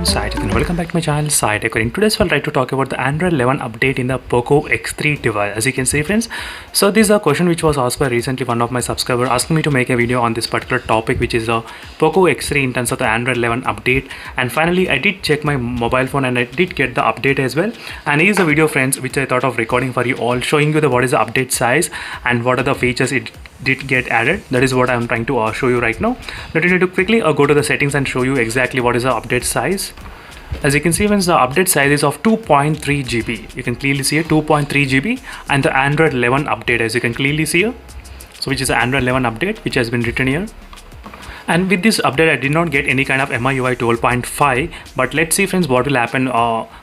everyone, Sai and welcome back to my channel Sai Tech. In today's I'll try to talk about the Android 11 update in the Poco X3 device. As you can see friends, so this is a question which was asked by recently one of my subscribers asking me to make a video on this particular topic, which is the Poco X3 in terms of the Android 11 update. And finally I did check my mobile phone and I did get the update as well. And here's a video friends which I thought of recording for you all, showing you what is the update size and what are the features it did get added. That is what I'm trying to show you right now. But you need to quickly go to the settings and show you exactly what is the update size. As you can see, when the update size is of 2.3 GB, you can clearly see it, 2.3 GB, and the Android 11 update, as you can clearly see here, so which is the Android 11 update which has been written here. And with this update I did not get any kind of MIUI 12.5, but let's see friends what will happen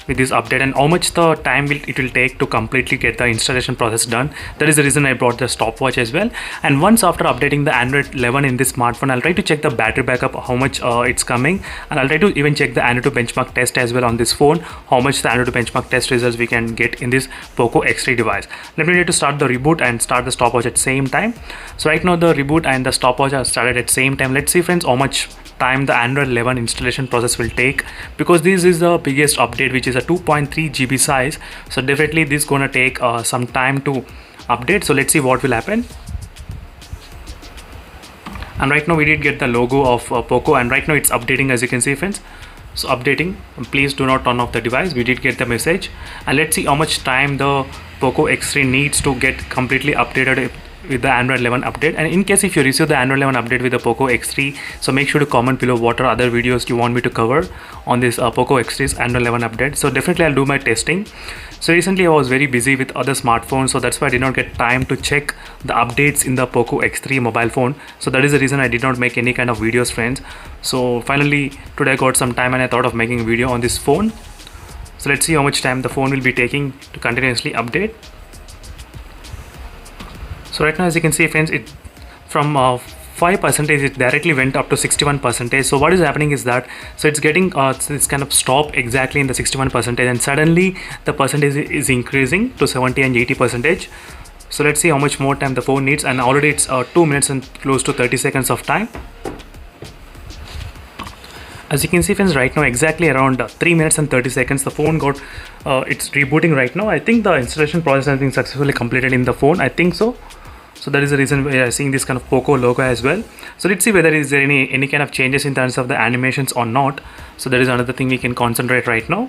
with this update and how much the time it will take to completely get the installation process done. That is the reason I brought the stopwatch as well. And once after updating the Android 11 in this smartphone, I'll try to check the battery backup, how much it's coming, and I'll try to even check the Android benchmark test as well on this phone, how much the Android benchmark test results we can get in this Poco X3 device. Let me try to start the reboot and start the stopwatch at the same time. So right now the reboot and the stopwatch are started at the same time. Let's see friends how much time the Android 11 installation process will take, because this is the biggest update which is a 2.3 GB size, so definitely this is gonna take some time to update. So let's see what will happen. And right now we did get the logo of Poco, and right now it's updating, as you can see friends. So updating, please do not turn off the device. We did get the message, and let's see how much time the Poco X3 needs to get completely updated with the Android 11 update. And in case if you receive the Android 11 update with the Poco X3, so make sure to comment below what are other videos you want me to cover on this Poco X3's Android 11 update. So definitely I'll do my testing. So recently I was very busy with other smartphones, so that's why I did not get time to check the updates in the Poco X3 mobile phone. So that is the reason I did not make any kind of videos friends. So finally today I got some time and I thought of making a video on this phone. So let's see how much time the phone will be taking to continuously update. So right now, as you can see friends, it from 5% it directly went up to 61%. So what is happening is that, so it's getting this kind of stop exactly in the 61%, and suddenly the percentage is increasing to 70 and 80%. So let's see how much more time the phone needs, and already it's 2 minutes and close to 30 seconds of time. As you can see friends, right now exactly around 3 minutes and 30 seconds the phone got it's rebooting right now. I think the installation process has been successfully completed in the phone, I think so. So that is the reason we are seeing this kind of Poco logo as well. So let's see whether is there any kind of changes in terms of the animations or not. So that is another thing we can concentrate right now.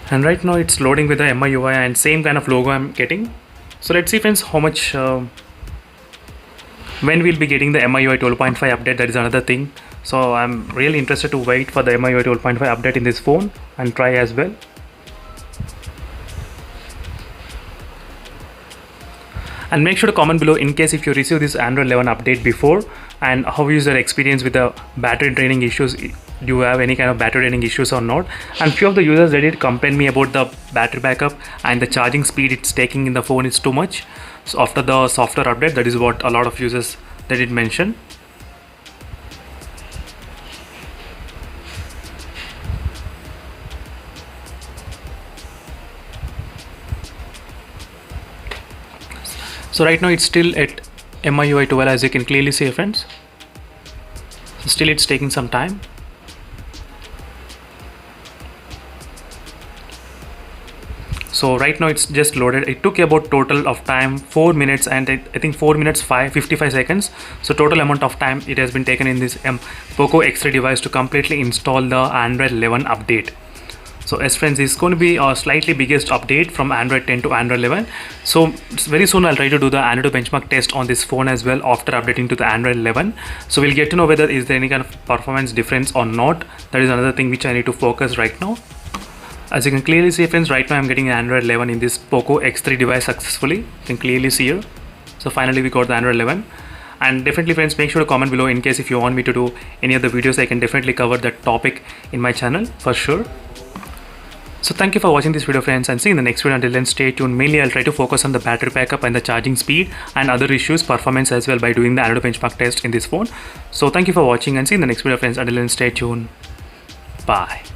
And right now it's loading with the MIUI and same kind of logo I'm getting. So let's see friends how much when we'll be getting the MIUI 12.5 update. That is another thing. So I'm really interested to wait for the MIUI 12.5 update in this phone and try as well. And make sure to comment below in case if you receive this Android 11 update before, and how is your experience with the battery draining issues. Do you have any kind of battery draining issues or not? And few of the users, they did complain me about the battery backup and the charging speed it's taking in the phone is too much. So after the software update, that is what a lot of users they did mention. So right now it's still at MIUI 12, as you can clearly see friends. So still it's taking some time. So right now it's just loaded. It took about total of time 4 minutes and I think 4 minutes 55 seconds. So total amount of time it has been taken in this Poco X3 device to completely install the Android 11 update. So as friends, it's going to be a slightly biggest update from Android 10 to Android 11. So very soon I'll try to do the Android benchmark test on this phone as well after updating to the Android 11. So we'll get to know whether is there any kind of performance difference or not. That is another thing which I need to focus right now. As you can clearly see friends, right now I'm getting Android 11 in this Poco X3 device successfully. You can clearly see here. So finally we got the Android 11. And definitely friends, make sure to comment below in case if you want me to do any other videos. I can definitely cover that topic in my channel for sure. So thank you for watching this video friends, and see you in the next video. Until then, stay tuned. Mainly I'll try to focus on the battery backup and the charging speed and other issues, performance as well, by doing the Android benchmark test in this phone. So thank you for watching and see you in the next video friends. Until then, stay tuned. Bye.